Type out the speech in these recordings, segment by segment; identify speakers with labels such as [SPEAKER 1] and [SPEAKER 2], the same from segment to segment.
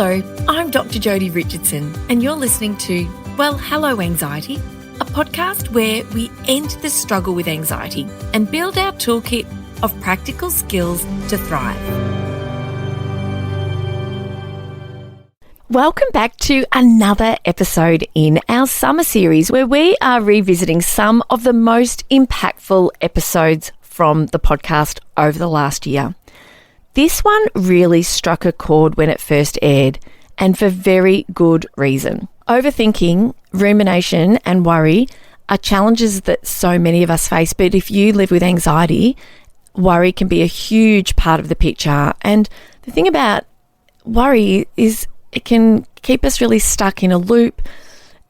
[SPEAKER 1] Hello, I'm Dr. Jodi Richardson, and you're listening to Well, Hello Anxiety, a podcast where we end the struggle with anxiety and build our toolkit of practical skills to thrive. Welcome back to another episode in our summer series where we are revisiting some of the most impactful episodes from the podcast over the last year. This one really struck a chord when it first aired, and for very good reason. Overthinking, rumination and worry are challenges that so many of us face, but if you live with anxiety, worry can be a huge part of the picture. And the thing about worry is it can keep us really stuck in a loop.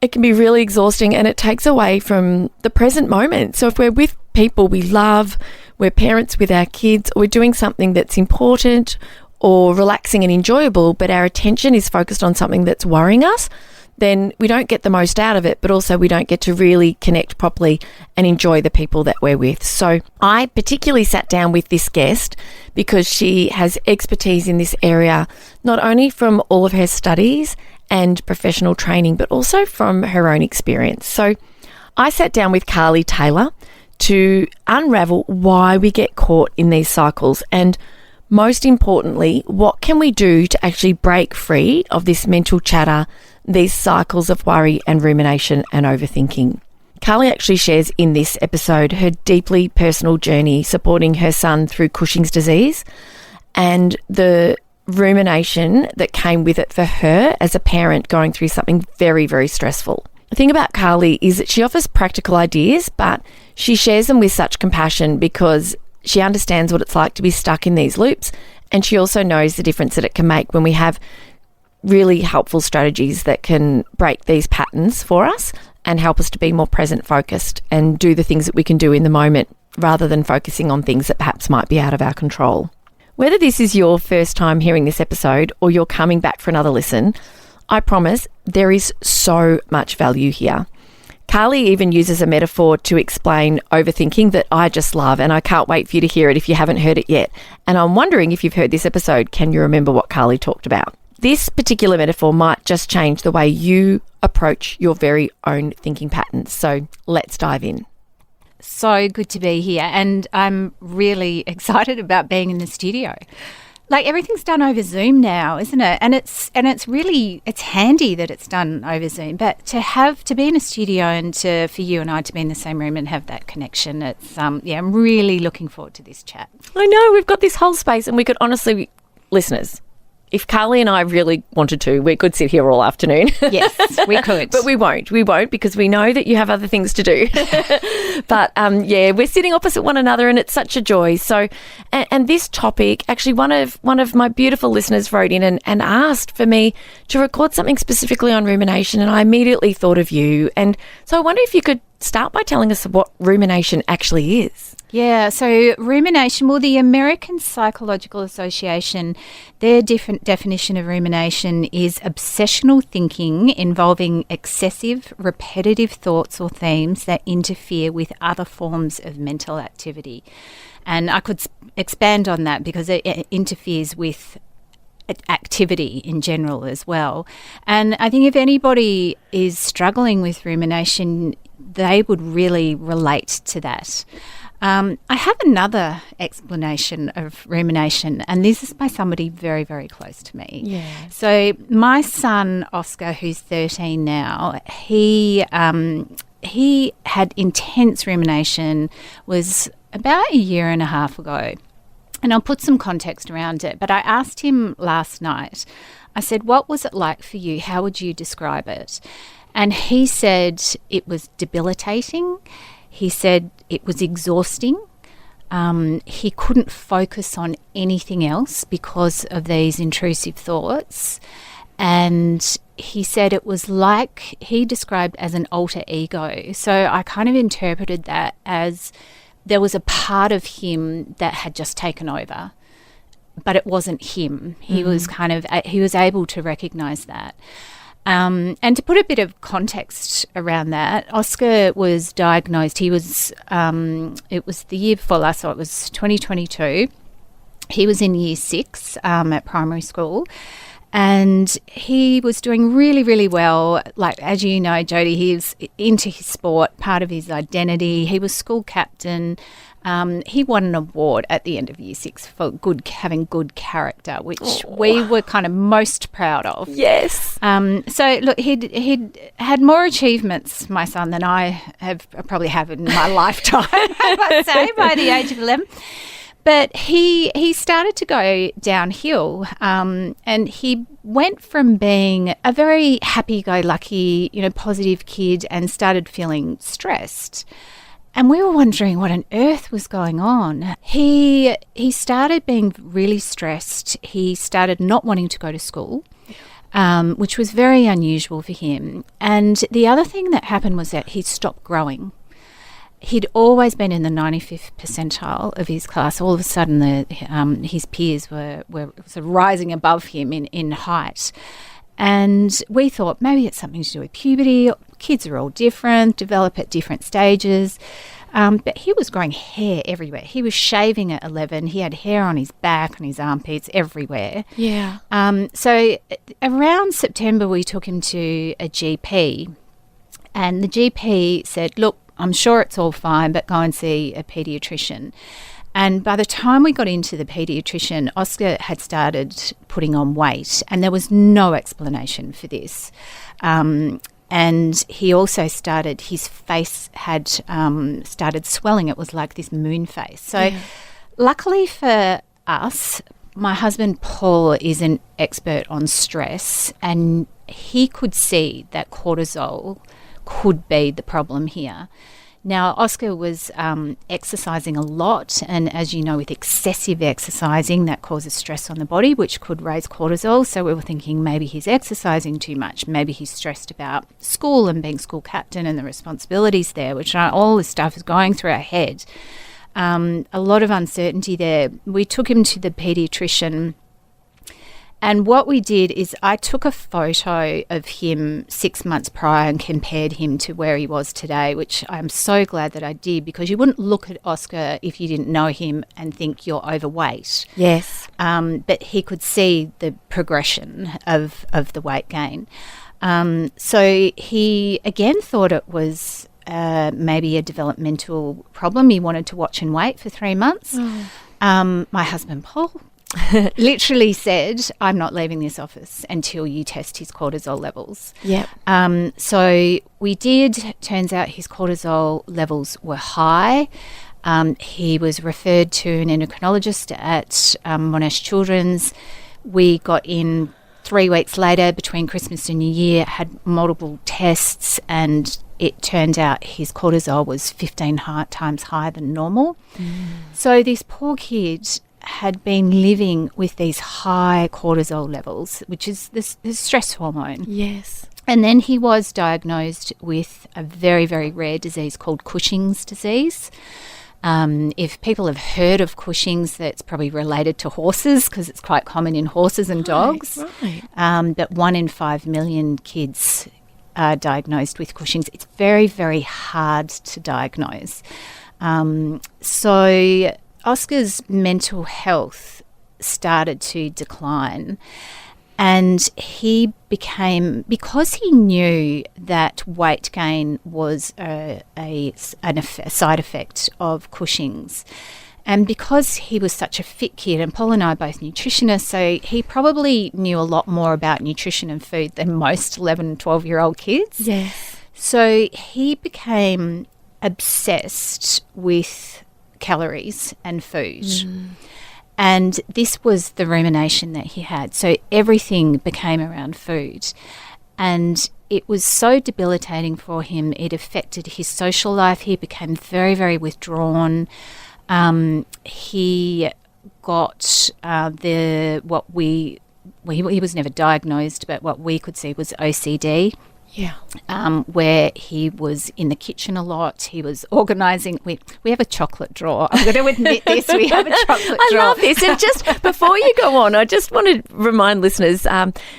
[SPEAKER 1] It can be really exhausting and it takes away from the present moment. So if we're with people we love, we're parents with our kids, or we're doing something that's important or relaxing and enjoyable, but our attention is focused on something that's worrying us, then we don't get the most out of it, but also we don't get to really connect properly and enjoy the people that we're with. So I particularly sat down with this guest because she has expertise in this area, not only from all of her studies and professional training, but also from her own experience. So I sat down with Carly Taylor to unravel why we get caught in these cycles, and most importantly, what can we do to actually break free of this mental chatter, these cycles of worry and rumination and overthinking. Carly actually shares in this episode her deeply personal journey supporting her son through Cushing's disease and the rumination that came with it for her as a parent going through something very, very stressful. The thing about Carly is that she offers practical ideas, but she shares them with such compassion because she understands what it's like to be stuck in these loops, and she also knows the difference that it can make when we have really helpful strategies that can break these patterns for us and help us to be more present focused and do the things that we can do in the moment rather than focusing on things that perhaps might be out of our control. Whether this is your first time hearing this episode or you're coming back for another listen, I promise there is so much value here. Carly even uses a metaphor to explain overthinking that I just love, and I can't wait for you to hear it if you haven't heard it yet. And I'm wondering if you've heard this episode, can you remember what Carly talked about? This particular metaphor might just change the way you approach your very own thinking patterns. So let's dive in.
[SPEAKER 2] So good to be here, and I'm really excited about being in the studio. Like, everything's done over Zoom now, isn't it? And it's handy that it's done over Zoom. But to be in a studio and for you and I to be in the same room and have that connection, I'm really looking forward to this chat.
[SPEAKER 1] I know, we've got this whole space, and we could honestly, listeners, if Carly and I really wanted to, we could sit here all afternoon.
[SPEAKER 2] Yes, we could.
[SPEAKER 1] But we won't. We won't, because we know that you have other things to do. But we're sitting opposite one another and it's such a joy. So, and this topic, actually one of my beautiful listeners wrote in and asked for me to record something specifically on rumination, and I immediately thought of you. And so I wonder if you could start by telling us what rumination actually is.
[SPEAKER 2] Yeah, so rumination, well, the American Psychological Association, their different definition of rumination is obsessional thinking involving excessive, repetitive thoughts or themes that interfere with other forms of mental activity. And I could expand on that because it interferes with activity in general as well. And I think if anybody is struggling with rumination, they would really relate to that. I have another explanation of rumination, and this is by somebody very, very close to me.
[SPEAKER 1] Yeah.
[SPEAKER 2] So my son, Oscar, who's 13 now, he had intense rumination, was about a year and a half ago. And I'll put some context around it. But I asked him last night, I said, what was it like for you? How would you describe it? And he said it was debilitating. He said it was exhausting. He couldn't focus on anything else because of these intrusive thoughts. And he said it was like, he described as an alter ego. So I kind of interpreted that as there was a part of him that had just taken over, but it wasn't him. He was he was able to recognise that. And to put a bit of context around that, Oscar was diagnosed, it was the year before last, so it was 2022. He was in year 6 at primary school, And he was doing really, really well. Like, as you know, Jodi, he's into his sport, part of his identity. He was school captain. He won an award at the end of Year 6 for having good character, which we were kind of most proud of.
[SPEAKER 1] Yes.
[SPEAKER 2] So, look, he'd had more achievements, my son, than I probably have in my lifetime, I must say, by the age of 11. But he started to go downhill, and he went from being a very happy-go-lucky, positive kid and started feeling stressed. And we were wondering what on earth was going on. He started being really stressed. He started not wanting to go to school, which was very unusual for him. And the other thing that happened was that he stopped growing. He'd always been in the 95th percentile of his class. All of a sudden, his peers were sort of rising above him in height. And we thought maybe it's something to do with puberty. Kids are all different, develop at different stages. But he was growing hair everywhere. He was shaving at 11. He had hair on his back, on his armpits, everywhere.
[SPEAKER 1] Yeah.
[SPEAKER 2] So around September, we took him to a GP. And the GP said, look, I'm sure it's all fine, but go and see a paediatrician. And by the time we got into the paediatrician, Oscar had started putting on weight, and there was no explanation for this. And he also his face had started swelling. It was like this moon face. So luckily for us, my husband Paul is an expert on stress, and he could see that cortisol could be the problem here. Now, Oscar was exercising a lot, and as you know, with excessive exercising, that causes stress on the body, which could raise cortisol. So we were thinking maybe he's exercising too much. Maybe he's stressed about school and being school captain and the responsibilities there, which all this stuff is going through our head. A lot of uncertainty there. We took him to the paediatrician. And what we did is I took a photo of him 6 months prior and compared him to where he was today, which I'm so glad that I did, because you wouldn't look at Oscar if you didn't know him and think you're overweight.
[SPEAKER 1] Yes.
[SPEAKER 2] But he could see the progression of the weight gain. So he again thought it was maybe a developmental problem. He wanted to watch and wait for 3 months. My husband Paul literally said, I'm not leaving this office until you test his cortisol levels.
[SPEAKER 1] Yep.
[SPEAKER 2] So we did. Turns out his cortisol levels were high. He was referred to an endocrinologist at Monash Children's. We got in 3 weeks later, between Christmas and New Year, had multiple tests, and it turned out his cortisol was 15 times higher than normal. So this poor kid had been living with these high cortisol levels, which is the stress hormone.
[SPEAKER 1] Yes.
[SPEAKER 2] And then he was diagnosed with a very, very rare disease called Cushing's disease. If people have heard of Cushing's, that's probably related to horses, because it's quite common in horses and dogs.
[SPEAKER 1] Right.
[SPEAKER 2] But 1 in 5 million kids are diagnosed with Cushing's. It's very, very hard to diagnose. So Oscar's mental health started to decline, and he became, because he knew that weight gain was a side effect of Cushing's, and because he was such a fit kid, and Paul and I are both nutritionists, so he probably knew a lot more about nutrition and food than most 11 and 12-year-old kids.
[SPEAKER 1] Yes.
[SPEAKER 2] So he became obsessed with calories and food. And this was the rumination that he had. So everything became around food. And it was so debilitating for him. It affected his social life. He became very, very withdrawn. He got he was never diagnosed, but what we could see was OCD.
[SPEAKER 1] Yeah.
[SPEAKER 2] Where he was in the kitchen a lot. He was organising. We have a chocolate drawer. I'm going to admit this. We have a chocolate drawer.
[SPEAKER 1] I love this. And just before you go on, I just want to remind listeners,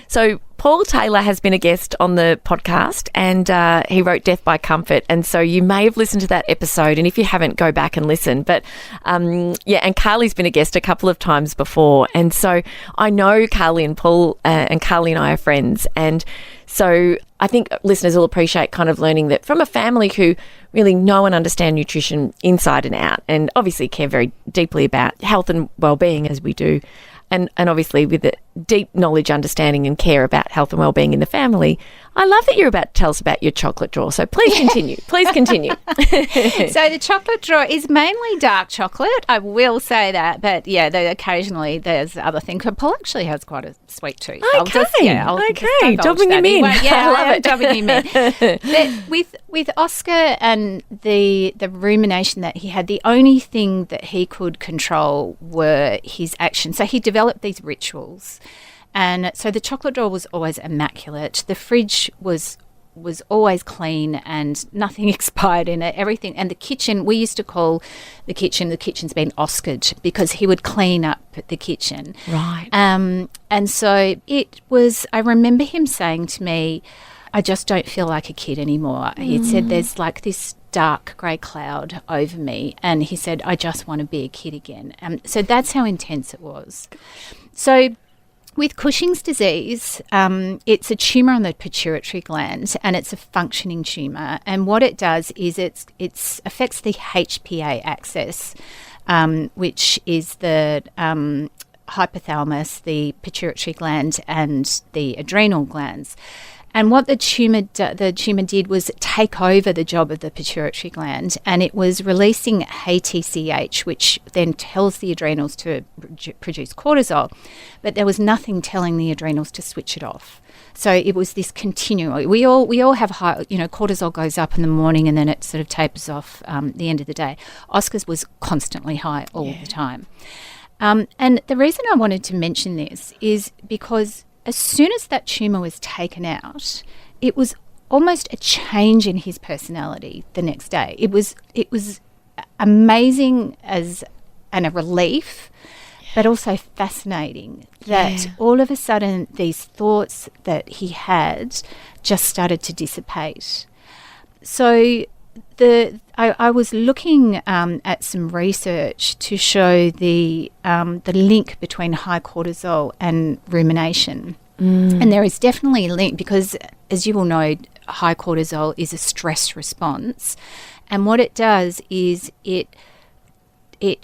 [SPEAKER 1] so Paul Taylor has been a guest on the podcast, and he wrote Death by Comfort. And so you may have listened to that episode. And if you haven't, go back and listen. But and Carly's been a guest a couple of times before. And so I know Carly and Paul, and Carly and I are friends. And so I think listeners will appreciate kind of learning that from a family who really know and understand nutrition inside and out, and obviously care very deeply about health and well-being as we do. And obviously with the deep knowledge, understanding and care about health and well-being in the family. I love that you're about to tell us about your chocolate drawer. So please continue. Please continue.
[SPEAKER 2] So the chocolate drawer is mainly dark chocolate. I will say that. But, occasionally there's other things. But Paul actually has quite a sweet tooth.
[SPEAKER 1] Okay. Dobbing him in.
[SPEAKER 2] I love it. Dobbing him in. With Oscar and the rumination that he had, the only thing that he could control were his actions. So he developed these rituals. And so the chocolate drawer was always immaculate. The fridge was always clean and nothing expired in it, everything. And the kitchen, we used to call the kitchen's been Oscared, because he would clean up the kitchen.
[SPEAKER 1] Right.
[SPEAKER 2] And so it was, I remember him saying to me, I just don't feel like a kid anymore. He said, there's like this dark grey cloud over me. And he said, I just want to be a kid again. So that's how intense it was. So with Cushing's disease, it's a tumour on the pituitary gland, and it's a functioning tumour. And what it does is it affects the HPA axis, which is the hypothalamus, the pituitary gland, and the adrenal glands. And what the tumour did was take over the job of the pituitary gland, and it was releasing ATCH, which then tells the adrenals to produce cortisol, but there was nothing telling the adrenals to switch it off. So it was this continual. We all have high, cortisol goes up in the morning and then it sort of tapers off the end of the day. Oscar's was constantly high all the time. And the reason I wanted to mention this is because as soon as that tumour was taken out, it was almost a change in his personality the next day. It was amazing and a relief, but also fascinating that all of a sudden these thoughts that he had just started to dissipate. So I was looking at some research to show the link between high cortisol and rumination. And there is definitely a link because, as you will know, high cortisol is a stress response. And what it does is it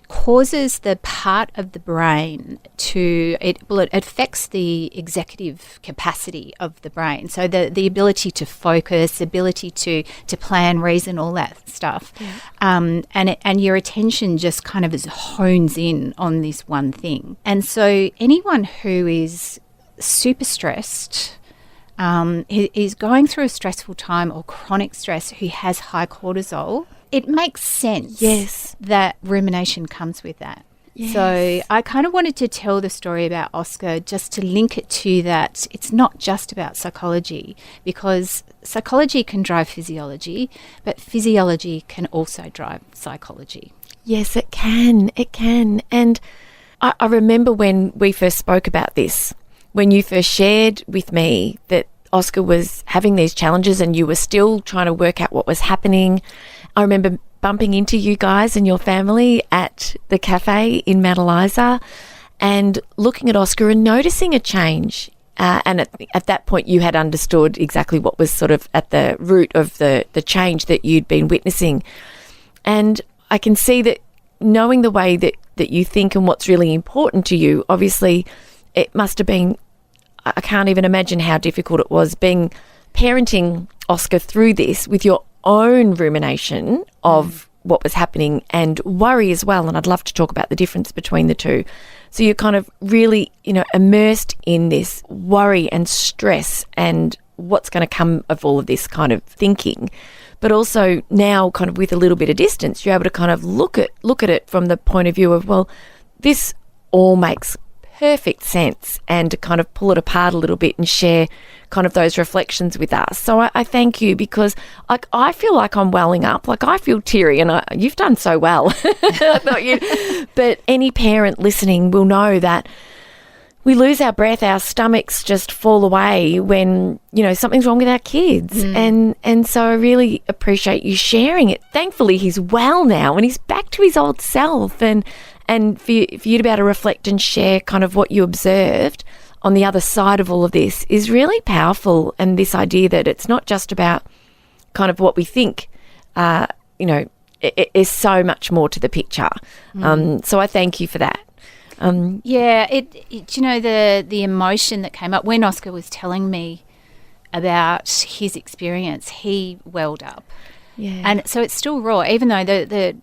[SPEAKER 2] causes the part of the brain it affects the executive capacity of the brain. So the ability to focus, ability to plan, reason, all that stuff. Yeah. And your attention just kind of hones in on this one thing. And so anyone who is super stressed, is going through a stressful time or chronic stress who has high cortisol, it makes sense that rumination comes with that. Yes. So I kind of wanted to tell the story about Oscar just to link it to that. It's not just about psychology, because psychology can drive physiology, but physiology can also drive psychology.
[SPEAKER 1] Yes, it can. It can. And I remember when we first spoke about this, when you first shared with me that Oscar was having these challenges and you were still trying to work out what was happening. I remember bumping into you guys and your family at the cafe in Mount Eliza and looking at Oscar and noticing a change. And at that point you had understood exactly what was sort of at the root of the change that you'd been witnessing. And I can see that knowing the way that you think and what's really important to you, obviously it must have been, I can't even imagine how difficult it was parenting Oscar through this with your own rumination of what was happening and worry as well. And I'd love to talk about the difference between the two. So you're kind of really, immersed in this worry and stress and what's going to come of all of this kind of thinking. But also now kind of with a little bit of distance, you're able to kind of look at it from the point of view of, well, this all makes perfect sense, and to kind of pull it apart a little bit and share kind of those reflections with us. So I thank you, because I feel like I'm welling up, like I feel teary, and you've done so well. But any parent listening will know that we lose our breath, our stomachs just fall away when, something's wrong with our kids. And so I really appreciate you sharing it. Thankfully, he's well now and he's back to his old self. And for you to be able to reflect and share kind of what you observed on the other side of all of this is really powerful. And this idea that it's not just about kind of what we think, it is so much more to the picture. So I thank you for that.
[SPEAKER 2] The emotion that came up when Oscar was telling me about his experience, he welled up.
[SPEAKER 1] Yeah.
[SPEAKER 2] And so it's still raw, even though the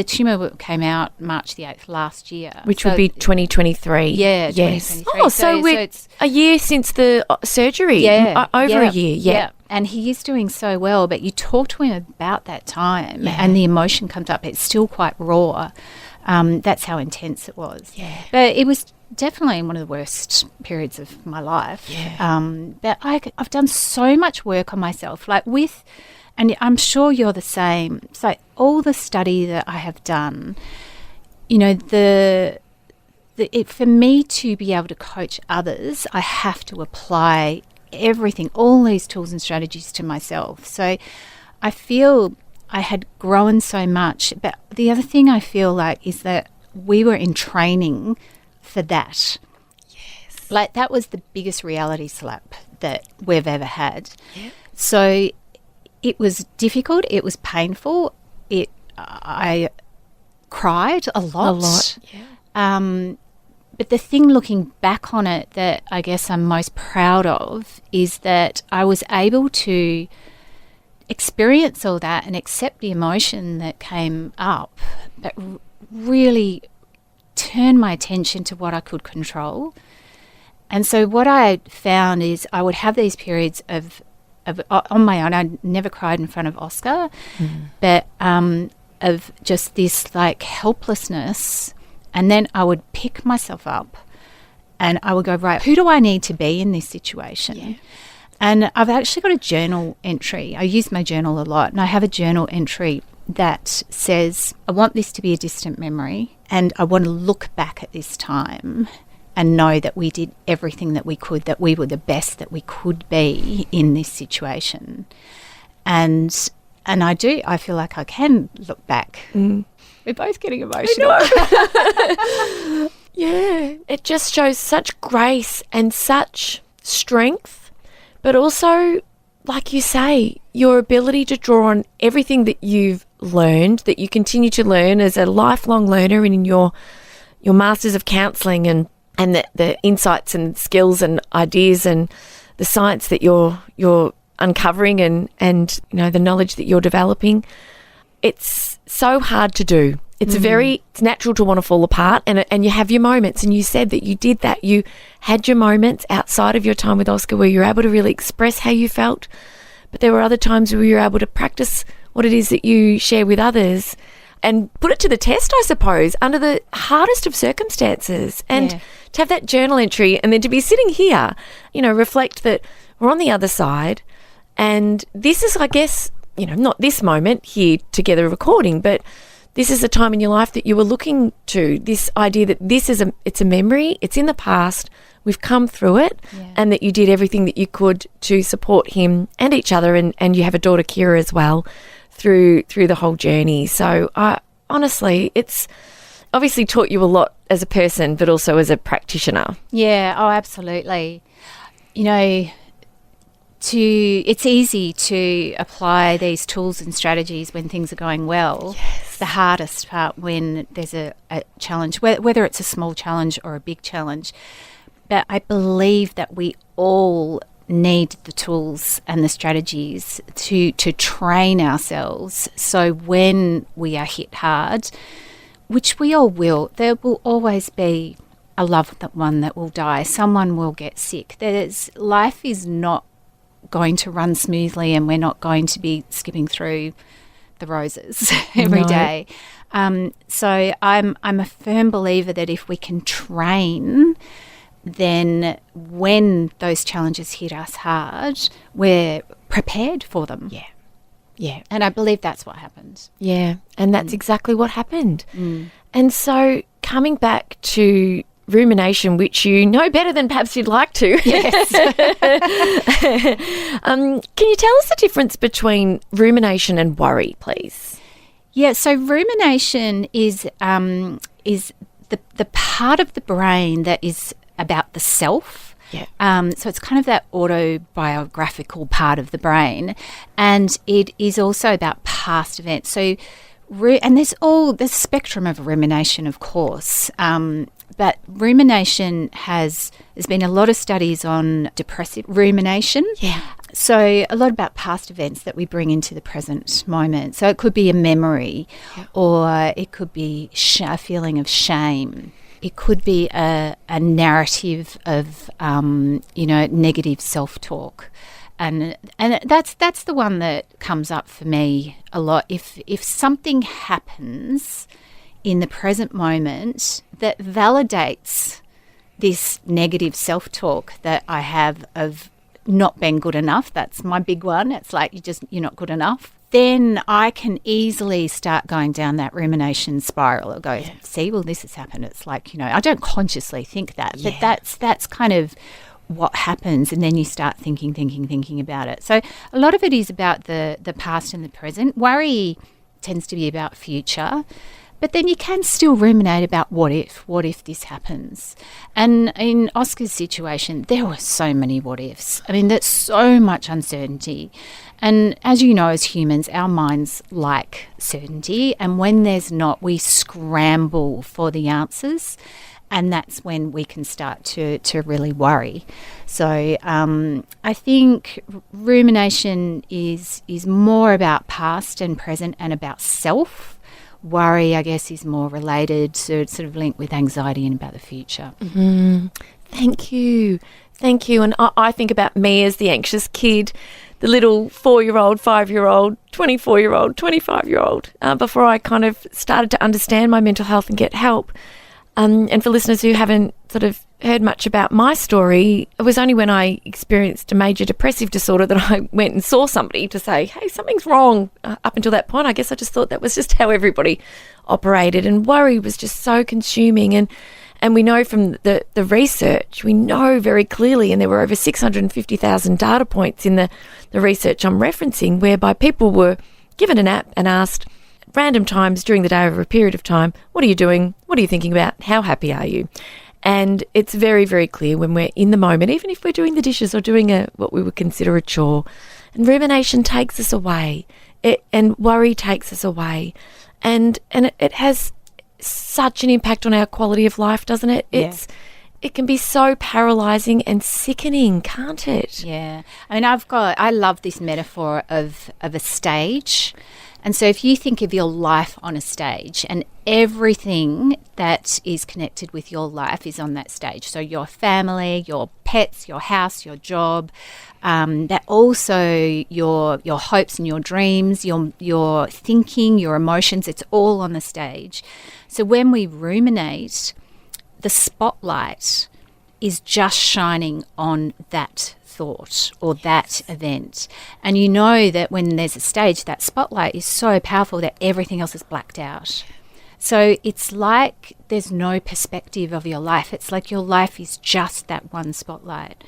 [SPEAKER 2] tumour came out March the 8th last year.
[SPEAKER 1] Which would be 2023.
[SPEAKER 2] Yeah,
[SPEAKER 1] yes.
[SPEAKER 2] 2023.
[SPEAKER 1] Oh, so it's a year since the surgery.
[SPEAKER 2] Yeah.
[SPEAKER 1] Over a year, yeah.
[SPEAKER 2] And he is doing so well, but you talk to him about that time and the emotion comes up. It's still quite raw. That's how intense it was.
[SPEAKER 1] Yeah.
[SPEAKER 2] But it was definitely one of the worst periods of my life.
[SPEAKER 1] Yeah.
[SPEAKER 2] But I've done so much work on myself, and I'm sure you're the same. So all the study that I have done, for me to be able to coach others, I have to apply everything, all these tools and strategies to myself. So I feel I had grown so much. But the other thing I feel like is that we were in training for that.
[SPEAKER 1] Yes.
[SPEAKER 2] Like that was the biggest reality slap that we've ever had.
[SPEAKER 1] Yeah.
[SPEAKER 2] So it was difficult. It was painful. I cried a lot.
[SPEAKER 1] Yeah.
[SPEAKER 2] But the thing looking back on it that I guess I'm most proud of is that I was able to experience all that and accept the emotion that came up, but really turn my attention to what I could control. And so what I found is I would have these periods of on my own. I never cried in front of Oscar, but of just this like helplessness. And then I would pick myself up and I would go, right, who do I need to be in this situation?
[SPEAKER 1] Yeah.
[SPEAKER 2] And I've actually got a journal entry. I use my journal a lot, and I have a journal entry that says, I want this to be a distant memory and I want to look back at this time and know that we did everything that we could, that we were the best that we could be in this situation. And I do. I feel like I can look back. We're both getting emotional.
[SPEAKER 1] Yeah. It just shows such grace and such strength, but also, like you say, your ability to draw on everything that you've learned, that you continue to learn as a lifelong learner in your Masters of Counselling and the insights and skills and ideas and the science that you're uncovering and the knowledge that you're developing. It's so hard to do. It's it's natural to want to fall apart and you have your moments, and you said that you did that. You had your moments outside of your time with Oscar where you were able to really express how you felt, but there were other times where you were able to practice what it is that you share with others and put it to the test, I suppose, under the hardest of circumstances. And to have that journal entry and then to be sitting here, reflect that we're on the other side. And this is, I guess, not this moment here together recording, but this is a time in your life that you were looking to, this idea that it's a memory, it's in the past, we've come through it, and that you did everything that you could to support him and each other, and you have a daughter, Kira, as well, through the whole journey. So honestly, it's obviously taught you a lot as a person, but also as a practitioner.
[SPEAKER 2] Yeah, oh, absolutely. It's easy to apply these tools and strategies when things are going well.
[SPEAKER 1] Yes.
[SPEAKER 2] The hardest part when there's a challenge, whether it's a small challenge or a big challenge. But I believe that we all need the tools and the strategies to train ourselves. So when we are hit hard, which we all will, there will always be a loved one that will die. Someone will get sick. Life is not going to run smoothly, and we're not going to be skipping through the roses every day. So I'm a firm believer that if we can train, then when those challenges hit us hard, we're prepared for them.
[SPEAKER 1] Yeah. Yeah.
[SPEAKER 2] And I believe that's what happened.
[SPEAKER 1] Yeah. And that's exactly what happened. And so coming back to rumination, which you know better than perhaps you'd like to.
[SPEAKER 2] Yes.
[SPEAKER 1] Can you tell us the difference between rumination and worry, please?
[SPEAKER 2] Yeah, so rumination is the part of the brain that is about the self.
[SPEAKER 1] Yeah.
[SPEAKER 2] So it's kind of that autobiographical part of the brain, and it is also about past events. So, and there's a spectrum of rumination, of course. But rumination there's been a lot of studies on depressive rumination.
[SPEAKER 1] Yeah.
[SPEAKER 2] So a lot about past events that we bring into the present moment. So it could be a memory, or it could be a feeling of shame. It could be a narrative of, negative self-talk. And that's the one that comes up for me a lot. If something happens in the present moment that validates this negative self-talk that I have of not being good enough, that's my big one. It's like you're not good enough. Then I can easily start going down that rumination spiral. I'll go, see, well, this has happened. It's like, I don't consciously think that, but that's kind of what happens. And then you start thinking about it. So a lot of it is about the past and the present. Worry tends to be about future. But then you can still ruminate about what if this happens. And in Oscar's situation, there were so many what ifs. I mean, there's so much uncertainty. And as you know, as humans, our minds like certainty. And when there's not, we scramble for the answers. And that's when we can start to really worry. So I think rumination is more about past and present and about self. Worry, I guess, is more related to sort of linked with anxiety and about the future.
[SPEAKER 1] Mm-hmm. Thank you. And I think about me as the anxious kid, the little 4-year-old, 5-year-old, 24-year-old, 25-year-old, before I kind of started to understand my mental health and get help. And for listeners who haven't sort of heard much about my story, it was only when I experienced a major depressive disorder that I went and saw somebody to say, hey, something's wrong. Up until that point, I guess I just thought that was just how everybody operated. And worry was just so consuming. And we know from the research, we know very clearly, and there were over 650,000 data points in the research I'm referencing, whereby people were given an app and asked random times during the day over a period of time, what are you doing? What are you thinking about? How happy are you? And it's very, very clear when we're in the moment, even if we're doing the dishes or doing what we would consider a chore, and rumination takes us away, and worry takes us away. And it has such an impact on our quality of life, doesn't it? It can be so paralysing and sickening, can't it?
[SPEAKER 2] Yeah. I mean, I love this metaphor of a stage. And so if you think of your life on a stage, and everything that is connected with your life is on that stage. So your family, your pets, your house, your job, that also your hopes and your dreams, your thinking, your emotions, it's all on the stage. So when we ruminate, the spotlight is just shining on that thought or that event. And you know that when there's a stage, that spotlight is so powerful that everything else is blacked out. So it's like there's no perspective of your life. It's like your life is just that one spotlight.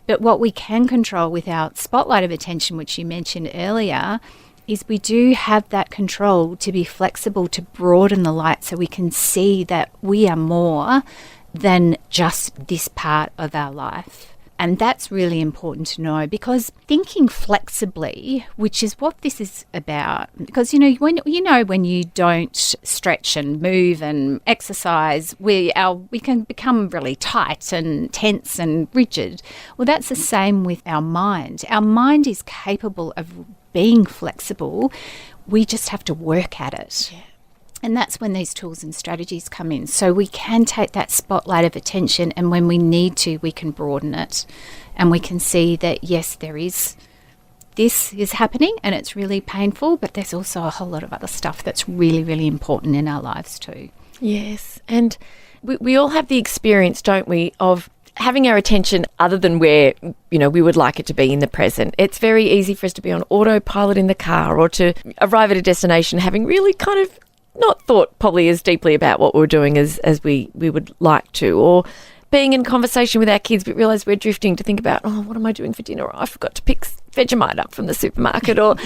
[SPEAKER 2] But what we can control with our spotlight of attention, which you mentioned earlier, is we do have that control to be flexible, to broaden the light so we can see that we are more than just this part of our life. And that's really important to know, because thinking flexibly, which is what this is about, because when you don't stretch and move and exercise, we can become really tight and tense and rigid. Well, that's the same with our mind. Our mind is capable of being flexible. We just have to work at it. Yeah. And that's when these tools and strategies come in. So we can take that spotlight of attention, and when we need to, we can broaden it. And we can see that, yes, this is happening and it's really painful, but there's also a whole lot of other stuff that's really, really important in our lives too.
[SPEAKER 1] Yes. And we all have the experience, don't we, of having our attention other than where, we would like it to be in the present. It's very easy for us to be on autopilot in the car, or to arrive at a destination having really kind of not thought probably as deeply about what we're doing as we would like to, or being in conversation with our kids but realise we're drifting to think about, oh, what am I doing for dinner? Or I forgot to pick Vegemite up from the supermarket, or,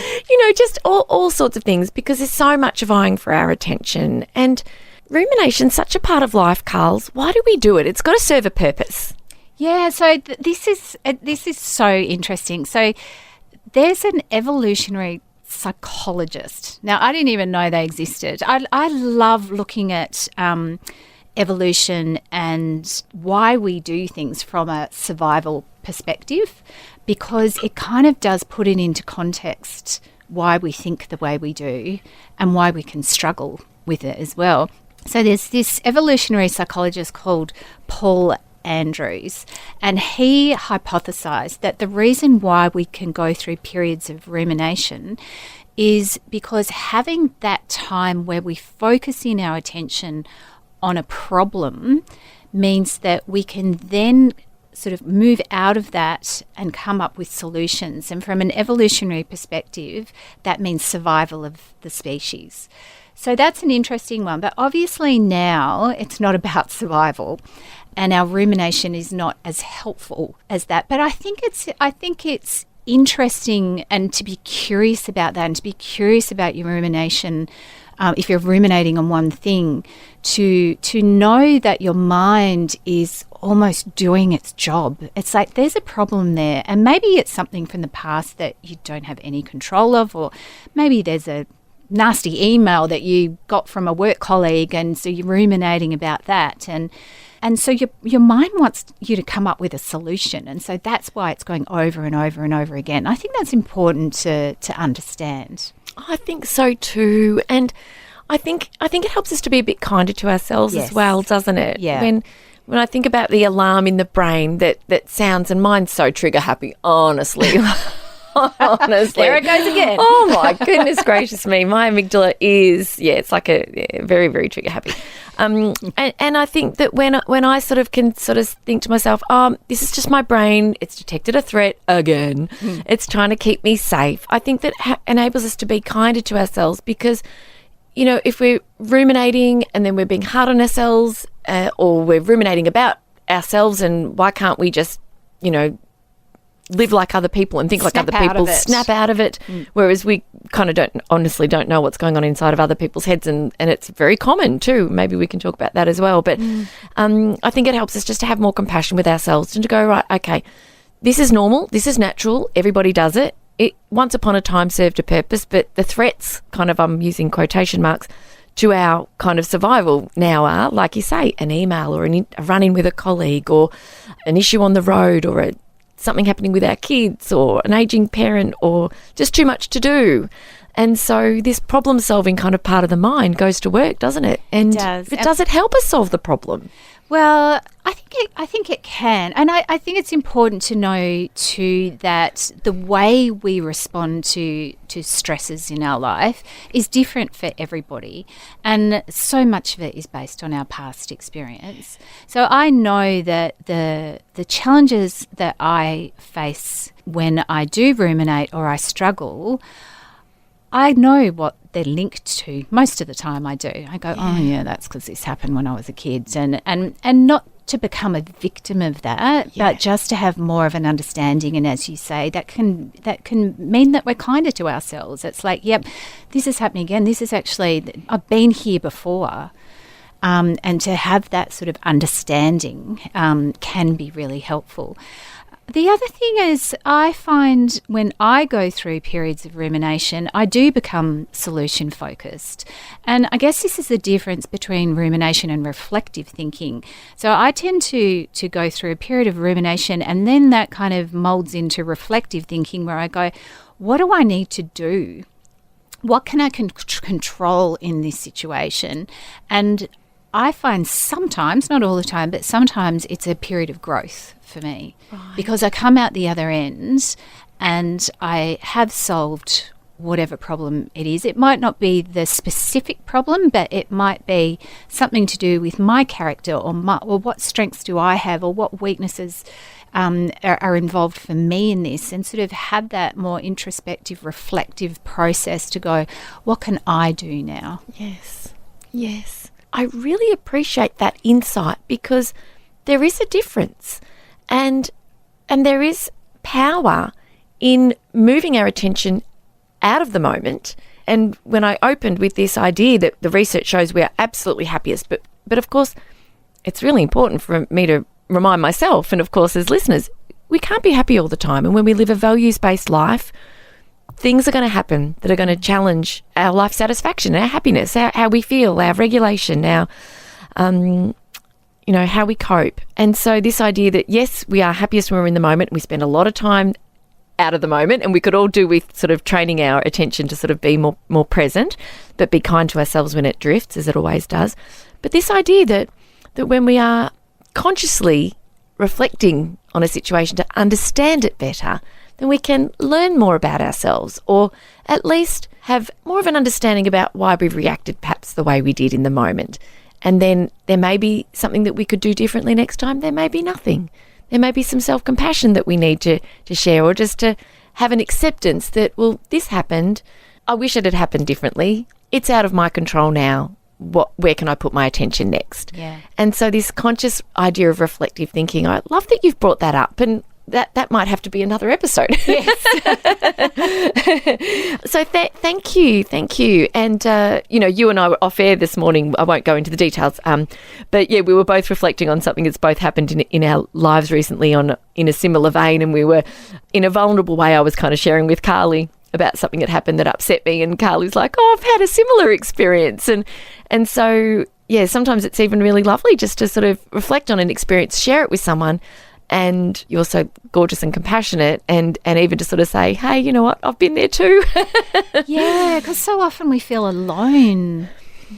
[SPEAKER 1] just all sorts of things, because there's so much vying for our attention. And rumination's such a part of life, Carls. Why do we do it? It's got to serve a purpose.
[SPEAKER 2] Yeah, so this is so interesting. So there's an evolutionary psychologist. Now, I didn't even know they existed. I love looking at evolution and why we do things from a survival perspective, because it kind of does put it into context why we think the way we do and why we can struggle with it as well. So there's this evolutionary psychologist called Paul Andrews, and he hypothesized that the reason why we can go through periods of rumination is because having that time where we focus in our attention on a problem means that we can then sort of move out of that and come up with solutions. And from an evolutionary perspective, that means survival of the species. So that's an interesting one. But obviously now it's not about survival, and our rumination is not as helpful as that. But I think it's interesting, and to be curious about that, and to be curious about your rumination, if you're ruminating on one thing, to know that your mind is almost doing its job. It's like there's a problem there, and maybe it's something from the past that you don't have any control of, or maybe there's a nasty email that you got from a work colleague, and so you're ruminating about that, and so your mind wants you to come up with a solution, and so that's why it's going over and over and over again. I think that's important to understand.
[SPEAKER 1] I think so too, and I think it helps us to be a bit kinder to ourselves as well, doesn't it?
[SPEAKER 2] Yeah.
[SPEAKER 1] When I think about the alarm in the brain that sounds, and mine's so trigger happy, honestly. Honestly.
[SPEAKER 2] There it goes again.
[SPEAKER 1] Oh my goodness gracious me. My amygdala is, it's like very, very trigger happy. And I think that when I sort of can think to myself, this is just my brain, it's detected a threat again. It's trying to keep me safe. I think that enables us to be kinder to ourselves, because, if we're ruminating and then we're being hard on ourselves, or we're ruminating about ourselves, and why can't we just, live like other people and think like other people, snap out of it, whereas we kind of don't know what's going on inside of other people's heads, and it's very common too. Maybe we can talk about that as well. But I think it helps us just to have more compassion with ourselves and to go, right, okay, this is normal, this is natural, everybody does it. It once upon a time served a purpose, but the threats, kind of, I'm using quotation marks, to our kind of survival now are, like you say, an email, or a run-in with a colleague, or an issue on the road, or something happening with our kids, or an aging parent, or just too much to do. And so this problem-solving kind of part of the mind goes to work, doesn't it? And
[SPEAKER 2] it does.
[SPEAKER 1] Does it help us solve the problem?
[SPEAKER 2] Well, I think it can. And I think it's important to know too that the way we respond to stresses in our life is different for everybody. And so much of it is based on our past experience. So I know that the challenges that I face when I do ruminate or I struggle, I know what they're linked to. Most of the time I do. I go, oh yeah, that's because this happened when I was a kid. And not to become a victim of that, but just to have more of an understanding. And as you say, that can mean that we're kinder to ourselves. It's like, yep, this is happening again. This is actually, I've been here before. And to have that sort of understanding can be really helpful. The other thing is, I find when I go through periods of rumination, I do become solution focused. And I guess this is the difference between rumination and reflective thinking. So I tend to go through a period of rumination, and then that kind of molds into reflective thinking, where I go, what do I need to do? What can I control in this situation? And I find sometimes, not all the time, but sometimes it's a period of growth for me, because I come out the other end and I have solved whatever problem it is. It might not be the specific problem, but it might be something to do with my character, or what strengths do I have, or what weaknesses are involved for me in this, and sort of have that more introspective, reflective process to go, what can I do now?
[SPEAKER 1] Yes. Yes. I really appreciate that insight, because there is a difference, and there is power in moving our attention out of the moment. And when I opened with this idea that the research shows we are absolutely happiest, but of course it's really important for me to remind myself, and of course as listeners, we can't be happy all the time. And when we live a values-based life, things are going to happen that are going to challenge our life satisfaction, our happiness, how we feel, our regulation, our, how we cope. And so this idea that, yes, we are happiest when we're in the moment, and we spend a lot of time out of the moment, and we could all do with sort of training our attention to sort of be more present, but be kind to ourselves when it drifts, as it always does. But this idea that when we are consciously reflecting on a situation to understand it better, then we can learn more about ourselves, or at least have more of an understanding about why we've reacted perhaps the way we did in the moment. And then there may be something that we could do differently next time. There may be nothing. There may be some self-compassion that we need to share, or just to have an acceptance that, well, this happened. I wish it had happened differently. It's out of my control now. Where can I put my attention next? Yeah. And so this conscious idea of reflective thinking, I love that you've brought that up, and that might have to be another episode. Yes. So thank you. And, you and I were off air this morning. I won't go into the details. But yeah, we were both reflecting on something that's both happened in our lives recently in a similar vein. And we were, in a vulnerable way, I was kind of sharing with Carly about something that happened that upset me. And Carly's like, oh, I've had a similar experience. And so, yeah, sometimes it's even really lovely just to sort of reflect on an experience, share it with someone. And you're so gorgeous and compassionate, and even to sort of say, hey, you know what, I've been there too.
[SPEAKER 2] Yeah, because so often we feel alone,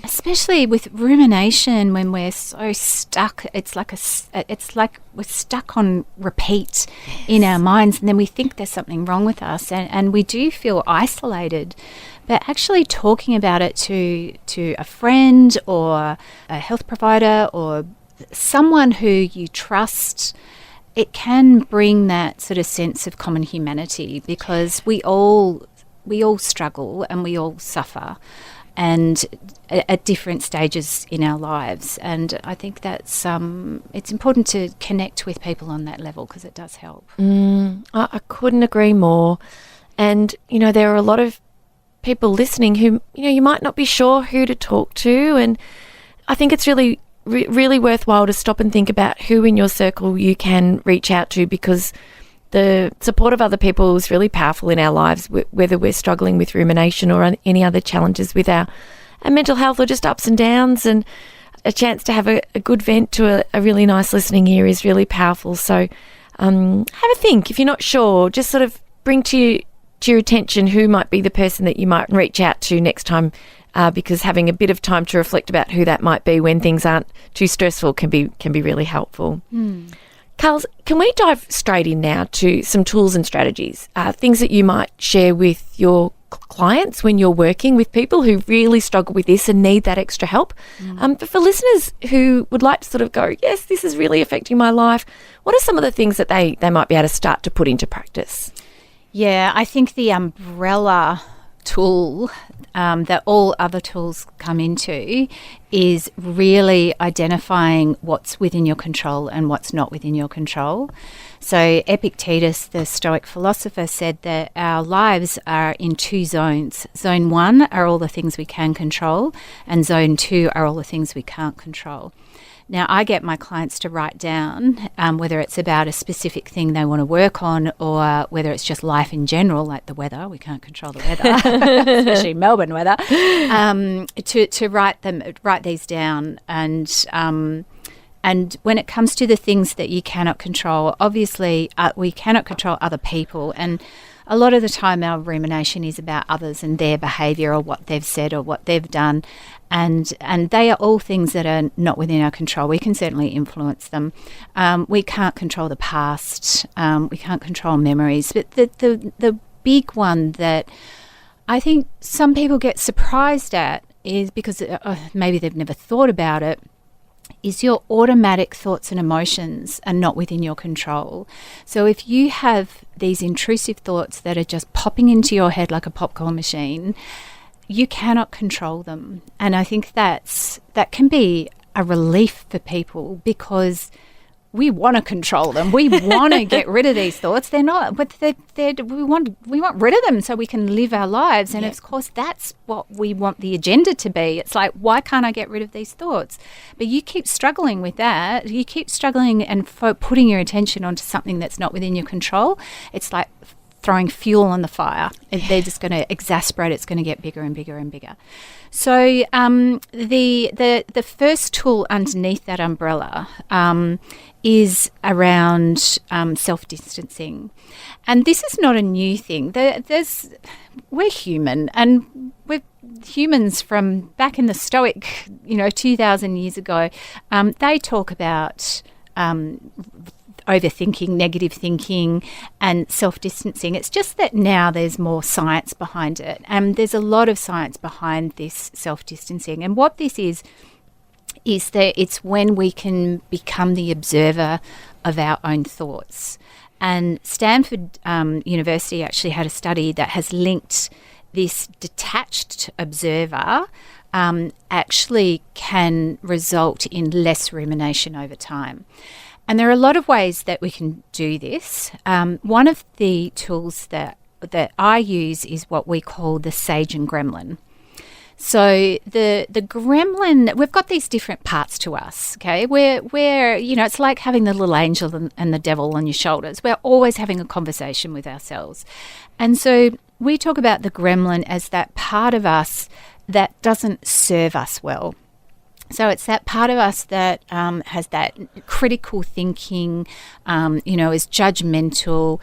[SPEAKER 2] especially with rumination, when we're so stuck. It's like we're stuck on repeat in our minds, and then we think there's something wrong with us, and we do feel isolated. But actually talking about it to a friend or a health provider or someone who you trust, it can bring that sort of sense of common humanity, because we all struggle and we all suffer, and at different stages in our lives. And I think that's it's important to connect with people on that level, because it does help.
[SPEAKER 1] I couldn't agree more. And there are a lot of people listening who you might not be sure who to talk to, and I think it's really worthwhile to stop and think about who in your circle you can reach out to, because the support of other people is really powerful in our lives, whether we're struggling with rumination or any other challenges with our mental health, or just ups and downs. And a chance to have a good vent to a really nice listening ear is really powerful. So have a think. If you're not sure, just sort of bring to your attention who might be the person that you might reach out to next time. Because having a bit of time to reflect about who that might be when things aren't too stressful can be really helpful. Carl, can we dive straight in now to some tools and strategies, things that you might share with your clients when you're working with people who really struggle with this and need that extra help? But for listeners who would like to sort of go, yes, this is really affecting my life, what are some of the things that they might be able to start to put into practice?
[SPEAKER 2] Yeah, I think the umbrella tool that all other tools come into is really identifying what's within your control and what's not within your control. So Epictetus, the Stoic philosopher, said that our lives are in two zones. Zone 1 are all the things we can control, and zone 2 are all the things we can't control. Now, I get my clients to write down whether it's about a specific thing they want to work on, or whether it's just life in general, like the weather. We can't control the weather, especially Melbourne weather. To write these down, and when it comes to the things that you cannot control, obviously we cannot control other people, and a lot of the time our rumination is about others and their behaviour, or what they've said or what they've done. And they are all things that are not within our control. We can certainly influence them. We can't control the past. We can't control memories. But the big one that I think some people get surprised at is, because maybe they've never thought about it, is your automatic thoughts and emotions are not within your control. So if you have these intrusive thoughts that are just popping into your head like a popcorn machine, you cannot control them. And I think that can be a relief for people, because we want to control them. We want to get rid of these thoughts. They're not, but we want rid of them so we can live our lives. And of course, that's what we want the agenda to be. It's like, why can't I get rid of these thoughts? But you keep struggling with that. You keep struggling and putting your attention onto something that's not within your control. It's like throwing fuel on the fire. They're just going to exasperate. It's going to get bigger and bigger and bigger. So the first tool underneath that umbrella is around self-distancing. And this is not a new thing. We're human, and we're humans from back in the Stoic, 2,000 years ago. They talk about overthinking, negative thinking, and self-distancing. It's just that now there's more science behind it, and there's a lot of science behind this self-distancing. And what this is that it's when we can become the observer of our own thoughts. And Stanford University actually had a study that has linked this detached observer actually can result in less rumination over time. And there are a lot of ways that we can do this. One of the tools that I use is what we call the sage and gremlin. So the gremlin, we've got these different parts to us, okay? We're it's like having the little angel and the devil on your shoulders. We're always having a conversation with ourselves. And so we talk about the gremlin as that part of us that doesn't serve us well. So it's that part of us that has that critical thinking, is judgmental.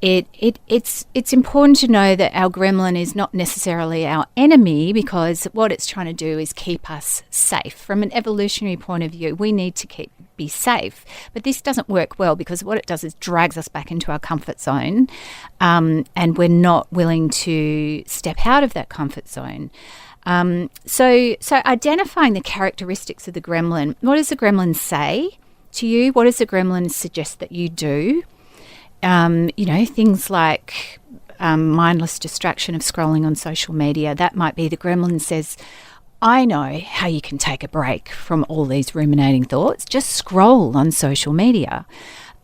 [SPEAKER 2] It's important to know that our gremlin is not necessarily our enemy, because what it's trying to do is keep us safe. From an evolutionary point of view, we need to be safe. But this doesn't work well, because what it does is drags us back into our comfort zone, and we're not willing to step out of that comfort zone. So identifying the characteristics of the gremlin. What does the gremlin say to you? What does the gremlin suggest that you do? Things like mindless distraction of scrolling on social media. That might be the gremlin says, I know how you can take a break from all these ruminating thoughts. Just scroll on social media.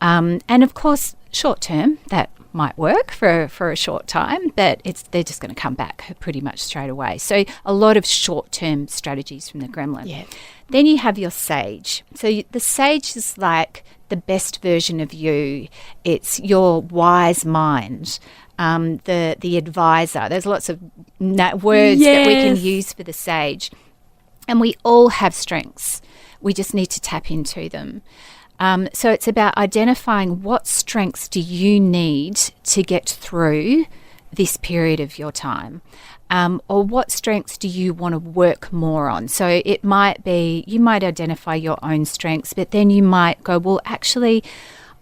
[SPEAKER 2] And of course, short term, that might work for a short time, but they're just going to come back pretty much straight away. So a lot of short-term strategies from the gremlin. Yeah. Then you have your sage. So the sage is like the best version of you. It's your wise mind, the advisor. There's lots of words that we can use for the sage. And we all have strengths. We just need to tap into them. So it's about identifying what strengths do you need to get through this period of your time, or what strengths do you want to work more on. So it might be, you might identify your own strengths, but then you might go, well, actually,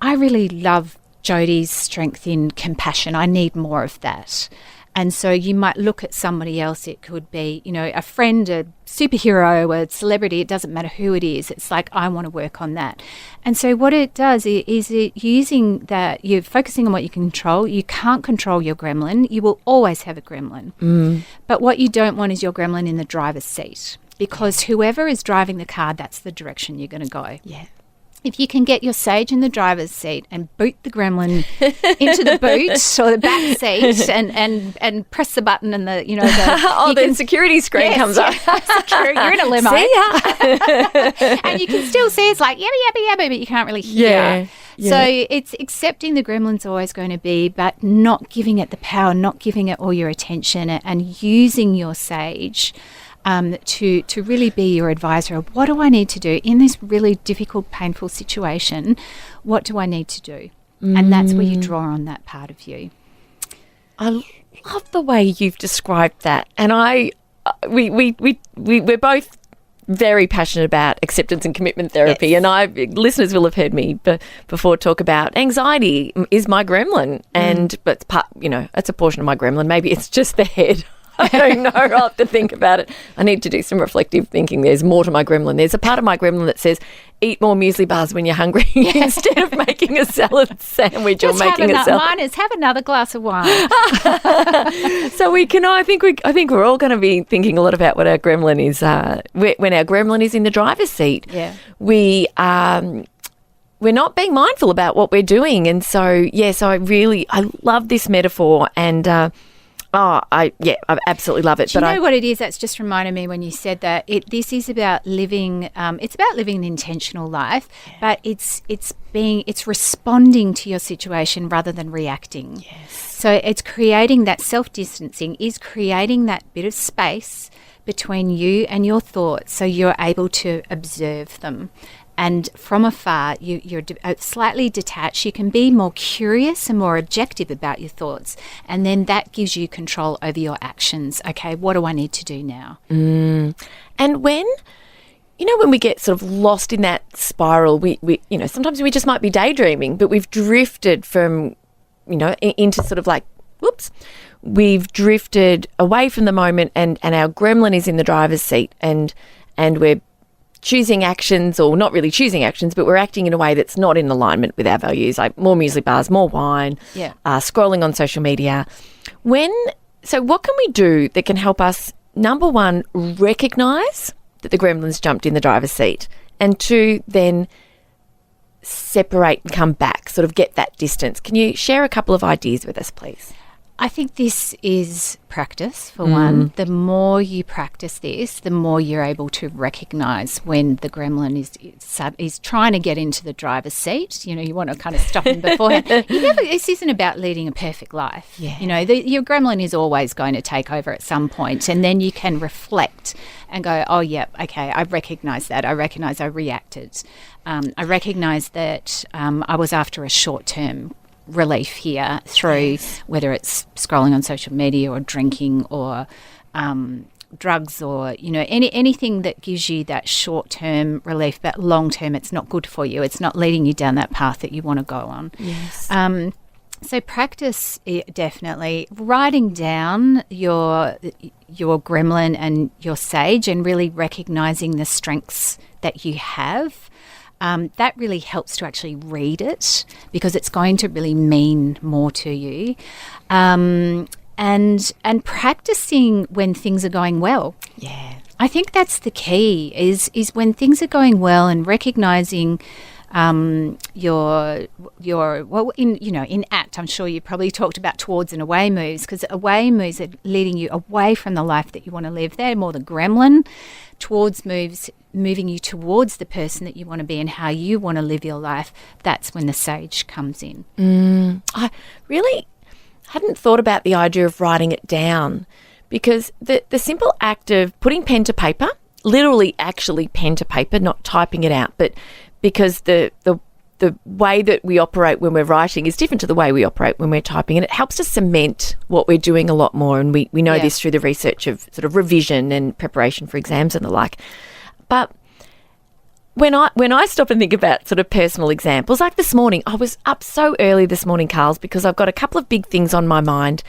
[SPEAKER 2] I really love Jodi's strength in compassion. I need more of that. And so you might look at somebody else. It could be, a friend, a superhero, a celebrity. It doesn't matter who it is. It's like, I want to work on that. And so what it does is using that, you're focusing on what you can control. You can't control your gremlin. You will always have a gremlin. But what you don't want is your gremlin in the driver's seat, because whoever is driving the car, that's the direction you're going to go. Yeah. If you can get your sage in the driver's seat and boot the gremlin into the boot or the back seat and press the button and the security screen comes up. Security, you're in a limo.
[SPEAKER 1] See ya.
[SPEAKER 2] And you can still see it's like yabba yabba yabba, but you can't really hear. Yeah. So it's accepting the gremlin's always going to be, but not giving it the power, not giving it all your attention, and using your sage to really be your advisor of what do I need to do in this really difficult, painful situation? What do I need to do? And that's where you draw on that part of you.
[SPEAKER 1] I love the way you've described that, and we're both very passionate about acceptance and commitment therapy. Yes. And listeners will have heard me before talk about anxiety is my gremlin, but it's part, it's a portion of my gremlin. Maybe it's just the head. I don't know. I'll have to think about it. I need to do some reflective thinking. There's more to my gremlin. There's a part of my gremlin that says eat more muesli bars when you're hungry instead of making a salad sandwich
[SPEAKER 2] Just
[SPEAKER 1] or making a salad.
[SPEAKER 2] Mine is have another glass of wine.
[SPEAKER 1] So we can. I think we're all going to be thinking a lot about what our gremlin is when our gremlin is in the driver's seat.
[SPEAKER 2] Yeah,
[SPEAKER 1] we're not being mindful about what we're doing, and so I love this metaphor, and I absolutely love it.
[SPEAKER 2] Do you know what it is? That's just reminded me when you said that. This is about living. It's about living an intentional life, but it's responding to your situation rather than reacting.
[SPEAKER 1] Yes.
[SPEAKER 2] So it's creating that self-distancing, is creating that bit of space between you and your thoughts, so you're able to observe them. And from afar, you're slightly detached. You can be more curious and more objective about your thoughts. And then that gives you control over your actions. Okay, what do I need to do now?
[SPEAKER 1] And when we get sort of lost in that spiral, we sometimes we just might be daydreaming, but we've drifted from, into sort of like, we've drifted away from the moment, and our gremlin is in the driver's seat, and we're choosing actions, or not really choosing actions, but we're acting in a way that's not in alignment with our values, like more muesli bars, more wine, scrolling on social media. So what can we do that can help us, number one, recognise that the gremlin's jumped in the driver's seat, and two, then separate and come back, sort of get that distance? Can you share a couple of ideas with us, please?
[SPEAKER 2] I think this is practice, for one. The more you practice this, the more you're able to recognise when the gremlin is trying to get into the driver's seat. You want to kind of stop him beforehand. This isn't about leading a perfect life.
[SPEAKER 1] Yeah.
[SPEAKER 2] Your gremlin is always going to take over at some point, and then you can reflect and go, oh, yeah, okay, I recognise that. I recognise I reacted. I recognise that I was after a short-term relief here through whether it's scrolling on social media or drinking or drugs, or anything that gives you that short-term relief, but long-term it's not good for you. It's not leading you down that path that you want to go on.
[SPEAKER 1] Yes.
[SPEAKER 2] So practice, definitely writing down your gremlin and your sage, and really recognising the strengths that you have. That really helps to actually read it, because it's going to really mean more to you. And practicing when things are going well.
[SPEAKER 1] Yeah.
[SPEAKER 2] I think that's the key, is when things are going well, and recognising in ACT, I'm sure you probably talked about towards and away moves, because away moves are leading you away from the life that you want to live. They're more the gremlin. Towards moves moving you towards the person that you want to be and how you want to live your life. That's when the sage comes in.
[SPEAKER 1] I really hadn't thought about the idea of writing it down, because the simple act of putting pen to paper, literally actually pen to paper, not typing it out, but because the way that we operate when we're writing is different to the way we operate when we're typing, and it helps to cement what we're doing a lot more. And we know this through the research of sort of revision and preparation for exams and the like. But when I stop and think about sort of personal examples, like this morning, I was up so early this morning, Carls, because I've got a couple of big things on my mind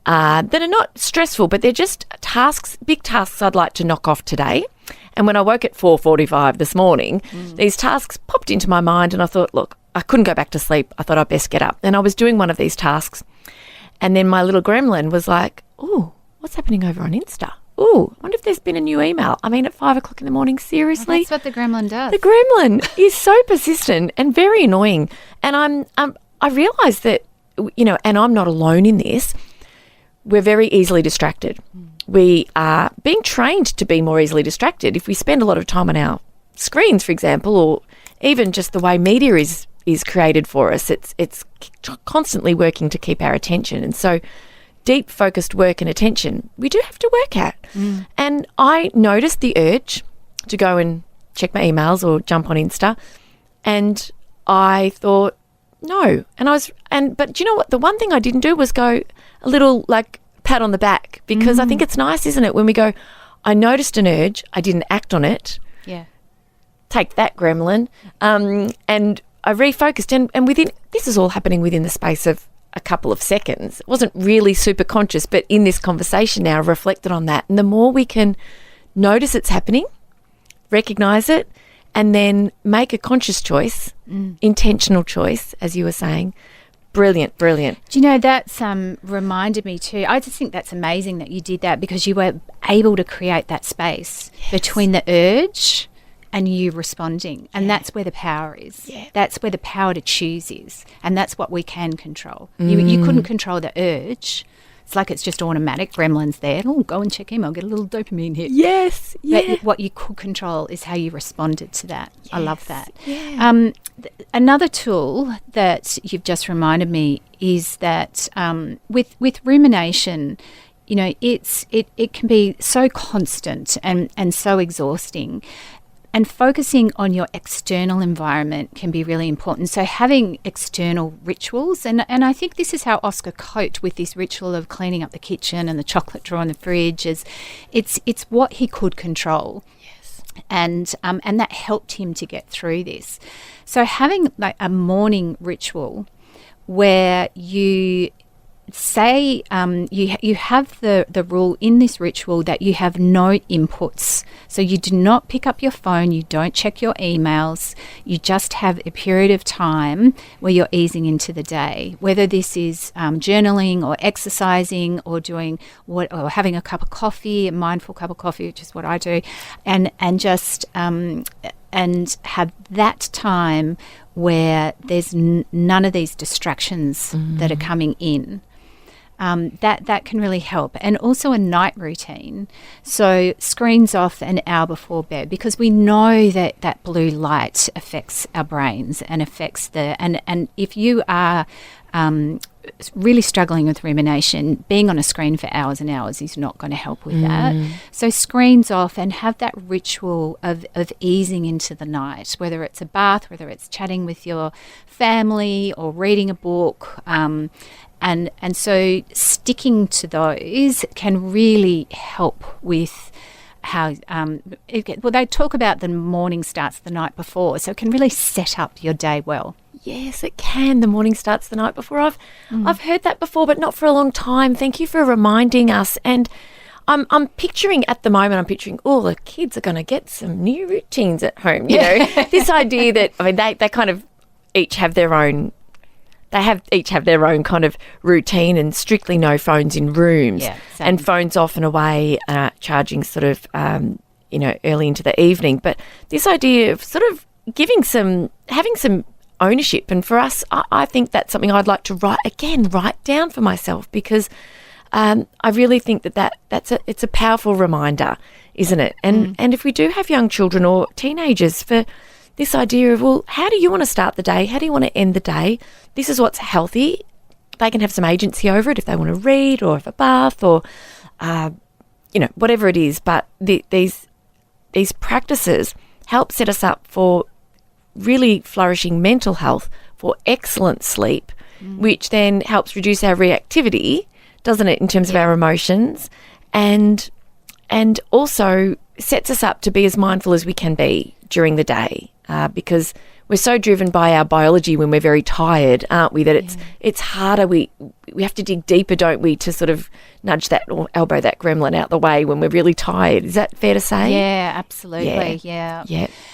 [SPEAKER 1] that are not stressful, but they're just big tasks I'd like to knock off today. And when I woke at 4:45 this morning, these tasks popped into my mind, and I thought, look, I couldn't go back to sleep. I thought I'd best get up. And I was doing one of these tasks, and then my little gremlin was like, "Ooh, what's happening over on Insta? Ooh, I wonder if there's been a new email." I mean, at 5 o'clock in the morning, seriously?
[SPEAKER 2] Well, that's what the gremlin does.
[SPEAKER 1] The gremlin is so persistent and very annoying. And I realise that, and I'm not alone in this, we're very easily distracted. We are being trained to be more easily distracted. If we spend a lot of time on our screens, for example, or even just the way media is created for us, it's constantly working to keep our attention. And so deep focused work and attention we do have to work at. And I noticed the urge to go and check my emails or jump on Insta, and I thought no. But do you know what? The one thing I didn't do was go a little like pat on the back, because I think it's nice, isn't it, when we go, I noticed an urge, I didn't act on it.
[SPEAKER 2] Yeah.
[SPEAKER 1] Take that, gremlin. And I refocused, and this is all happening within the space of a couple of seconds. It wasn't really super conscious, but in this conversation now, I've reflected on that. And the more we can notice it's happening, recognise it, and then make a conscious choice, intentional choice, as you were saying. Brilliant, brilliant.
[SPEAKER 2] Do you know, that's reminded me too. I just think that's amazing that you did that, because you were able to create that space between the urge and you responding. And that's where the power is. Yeah. That's where the power to choose is. And that's what we can control. You couldn't control the urge. It's like it's just automatic. Gremlin's there. Oh, go and check him. I'll get a little dopamine hit.
[SPEAKER 1] Yes. Yeah.
[SPEAKER 2] But what you could control is how you responded to that. Yes. I love that.
[SPEAKER 1] Yeah.
[SPEAKER 2] Another tool that you've just reminded me is that with rumination, you know, it can be so constant and so exhausting. And focusing on your external environment can be really important. So having external rituals, and I think this is how Oscar coped with this ritual of cleaning up the kitchen and the chocolate drawer in the fridge, is it's what he could control. Yes. And that helped him to get through this. So having like a morning ritual where you say you have the rule in this ritual that you have no inputs. So you do not pick up your phone, you don't check your emails, you just have a period of time where you're easing into the day, whether this is journaling or exercising or doing or having a cup of coffee, a mindful cup of coffee, which is what I do, and just and have that time where there's none of these distractions that are coming in. That can really help. And also a night routine. So screens off an hour before bed, because we know that blue light affects our brains and affects and if you are really struggling with rumination, being on a screen for hours and hours is not going to help with that. So screens off and have that ritual of easing into the night, whether it's a bath, whether it's chatting with your family or reading a book. And so sticking to those can really help with how they talk about the morning starts the night before, so it can really set up your day well.
[SPEAKER 1] Yes, it can. The morning starts the night before. I've heard that before, but not for a long time. Thank you for reminding us. And I'm picturing at the moment, the kids are going to get some new routines at home. You know, this idea that, I mean, they kind of each have their own. Each have their own kind of routine, and strictly no phones in rooms, and phones off and away, charging sort of, early into the evening. But this idea of sort of having some ownership, and for us, I think that's something I'd like to write down for myself, because I really think it's a powerful reminder, isn't it? And if we do have young children or teenagers, for this idea of, well, how do you want to start the day? How do you want to end the day? This is what's healthy. They can have some agency over it if they want to read or have a bath or, whatever it is. But these practices help set us up for really flourishing mental health, for excellent sleep, which then helps reduce our reactivity, doesn't it, in terms of our emotions, and also sets us up to be as mindful as we can be during the day. Because we're so driven by our biology when we're very tired, aren't we, that it's harder. We have to dig deeper, don't we, to sort of nudge that or elbow that gremlin out the way when we're really tired. Is that fair to say?
[SPEAKER 2] Yeah, absolutely. Yeah.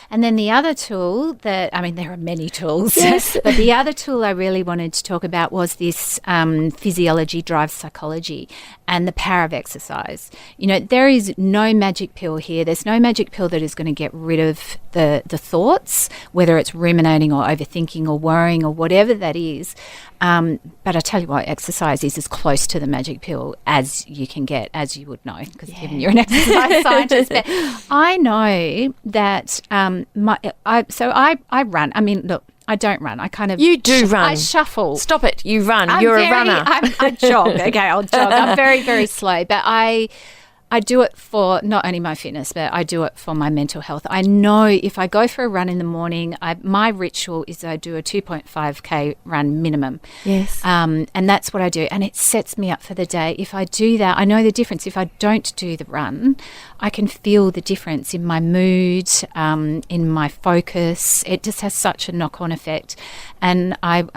[SPEAKER 2] And then the other tool there are many tools, but the other tool I really wanted to talk about was this physiology drives psychology and the power of exercise. You know, there is no magic pill here. There's no magic pill that is going to get rid of the thoughts, whether it's ruminating or overthinking or worrying or whatever that is. But I tell you what, exercise is as close to the magic pill as you can get, as you would know, because given you're an exercise scientist. But I know that I run. I mean, look, I don't run. I kind of...
[SPEAKER 1] You do run.
[SPEAKER 2] I shuffle.
[SPEAKER 1] Stop it. You run. You're a runner.
[SPEAKER 2] I jog. Okay, I'll jog. I'm very, very slow. But I do it for not only my fitness, but I do it for my mental health. I know if I go for a run in the morning, my ritual is I do a 2.5K run minimum.
[SPEAKER 1] Yes.
[SPEAKER 2] And that's what I do. And it sets me up for the day. If I do that, I know the difference. If I don't do the run, I can feel the difference in my mood, in my focus. It just has such a knock-on effect. And I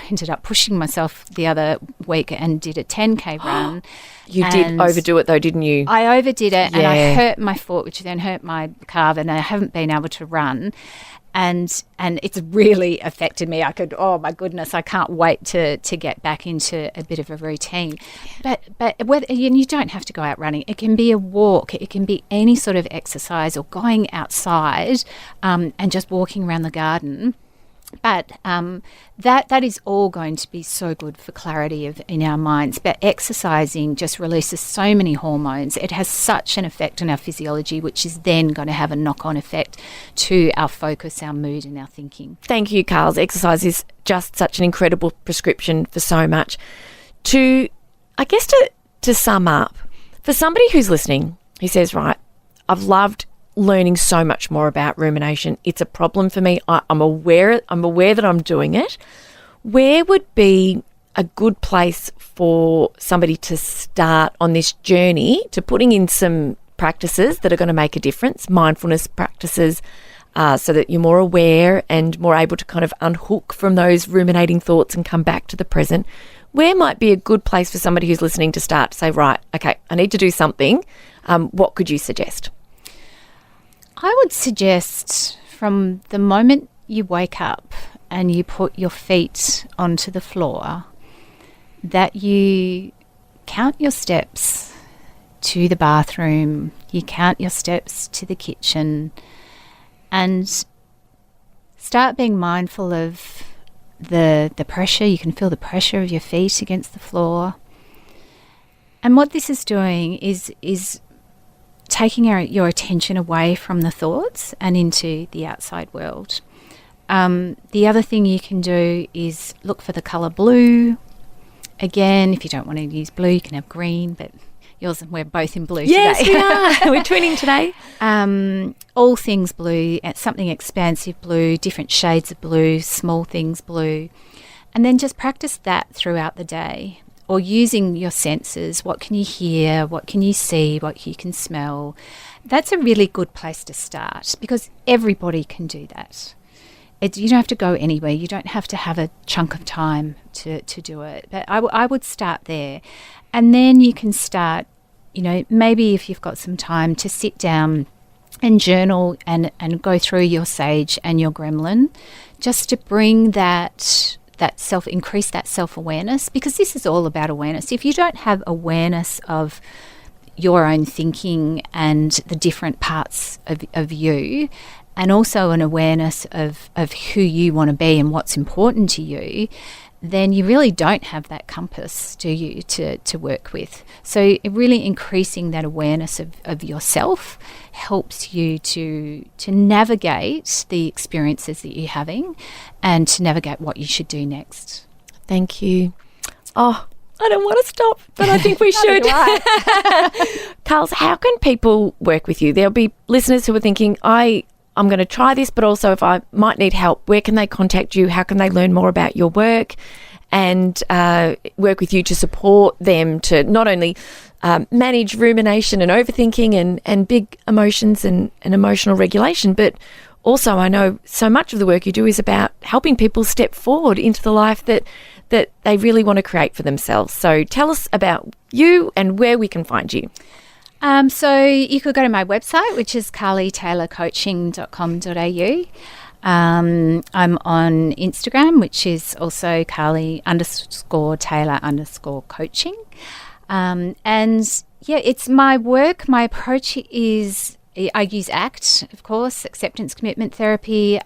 [SPEAKER 2] ended up pushing myself the other week and did a 10K run.
[SPEAKER 1] You did overdo it though, didn't you?
[SPEAKER 2] I I overdid it, and I
[SPEAKER 1] Yeah.
[SPEAKER 2] hurt my foot, which then hurt my calf, and I haven't been able to run. And it's really affected me. Oh my goodness, I can't wait to get back into a bit of a routine. But whether, and you don't have to go out running. It can be a walk. It can be any sort of exercise, or going outside and just walking around the garden. But that is all going to be so good for clarity in our minds. But exercising just releases so many hormones. It has such an effect on our physiology, which is then going to have a knock-on effect to our focus, our mood, and our thinking.
[SPEAKER 1] Thank you, Carls. Exercise is just such an incredible prescription for so much. To sum up, for somebody who's listening, who says, right, I've loved learning so much more about rumination. It's a problem for me. I'm aware that I'm doing it. Where would be a good place for somebody to start on this journey to putting in some practices that are going to make a difference, mindfulness practices, so that you're more aware and more able to kind of unhook from those ruminating thoughts and come back to the present? Where might be a good place for somebody who's listening to start to say, right, okay, I need to do something. What could you suggest?
[SPEAKER 2] I would suggest from the moment you wake up and you put your feet onto the floor that you count your steps to the bathroom, you count your steps to the kitchen, and start being mindful of the pressure. You can feel the pressure of your feet against the floor. And what this is doing is taking your attention away from the thoughts and into the outside world. The other thing you can do is look for the colour blue. Again, if you don't want to use blue, you can have green, but we're both in blue today.
[SPEAKER 1] Yes, we are. We're twinning today.
[SPEAKER 2] All things blue, something expansive blue, different shades of blue, small things blue. And then just practice that throughout the day. Or using your senses. What can you hear? What can you see? What you can smell? That's a really good place to start, because everybody can do that. You don't have to go anywhere. You don't have to have a chunk of time to do it. But I would start there. And then you can start, maybe if you've got some time, to sit down and journal and go through your sage and your gremlin, just to bring increase that self-awareness, because this is all about awareness. If you don't have awareness of your own thinking and the different parts of you, and also an awareness of who you want to be and what's important to you, then you really don't have that compass, do you, to work with. So really increasing that awareness of yourself helps you to navigate the experiences that you're having and to navigate what you should do next.
[SPEAKER 1] Thank you. Oh, I don't want to stop, but I think we should. Carls, how can people work with you? There'll be listeners who are thinking, I'm going to try this, but also if I might need help, where can they contact you? How can they learn more about your work and work with you to support them to not only manage rumination and overthinking and big emotions and emotional regulation, but also I know so much of the work you do is about helping people step forward into the life that they really want to create for themselves. So tell us about you and where we can find you.
[SPEAKER 2] So you could go to my website, which is carlytaylorcoaching.com.au. I'm on Instagram, which is also Carly_Taylor_coaching. And yeah, it's my work. My approach is, I use ACT, of course, acceptance commitment therapy,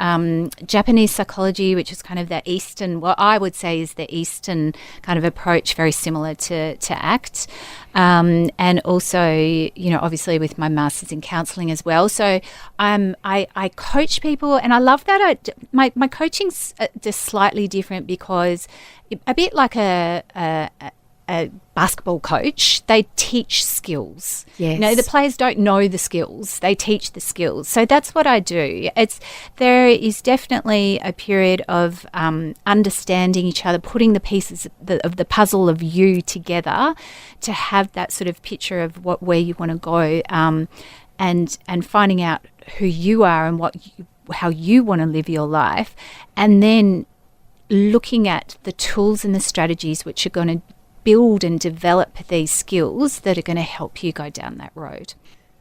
[SPEAKER 2] Japanese psychology, which is kind of the Eastern, what I would say is the Eastern kind of approach, very similar to ACT. And also, obviously with my master's in counselling as well. So I coach people, and I love that. My coaching's just slightly different, because a bit like a basketball coach, they teach skills.
[SPEAKER 1] Yes.
[SPEAKER 2] The players don't know the skills, they teach the skills. So that's what I do. There is definitely a period of understanding each other, putting the pieces of the puzzle of you together to have that sort of picture of where you want to go, and finding out who you are and how you want to live your life, and then looking at the tools and the strategies which are going to build and develop these skills that are going to help you go down that road.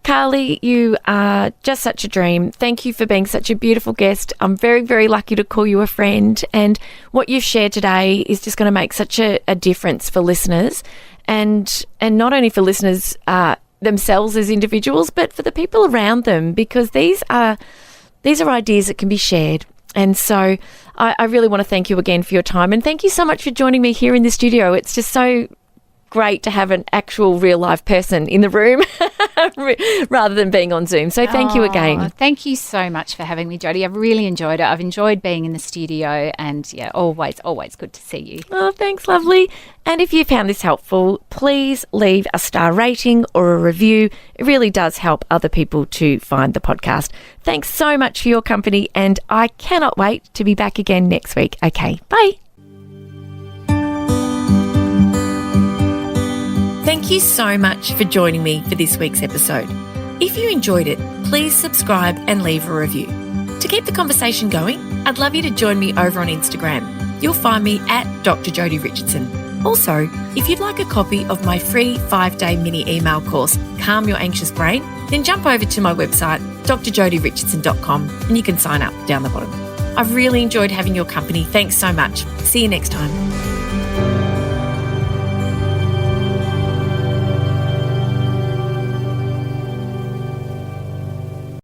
[SPEAKER 1] Carly, you are just such a dream. Thank you for being such a beautiful guest. I'm very, very lucky to call you a friend. And what you've shared today is just going to make such a difference for listeners, and not only for listeners themselves as individuals, but for the people around them, because these are ideas that can be shared. And so I really want to thank you again for your time. And thank you so much for joining me here in the studio. It's just so great to have an actual real life person in the room rather than being on Zoom. So thank you again.
[SPEAKER 2] Thank you so much for having me, Jodi. I've really enjoyed it. I've enjoyed being in the studio, and yeah, always good to see you.
[SPEAKER 1] Oh, thanks, lovely. And if you found this helpful, please leave a star rating or a review. It really does help other people to find the podcast. Thanks so much for your company, and I cannot wait to be back again next week. Okay, bye. Thank you so much for joining me for this week's episode. If you enjoyed it, please subscribe and leave a review. To keep the conversation going, I'd love you to join me over on Instagram. You'll find me at Dr. Jodi Richardson. Also, if you'd like a copy of my free 5-day mini email course, Calm Your Anxious Brain, then jump over to my website, drjodirichardson.com, and you can sign up down the bottom. I've really enjoyed having your company. Thanks so much. See you next time.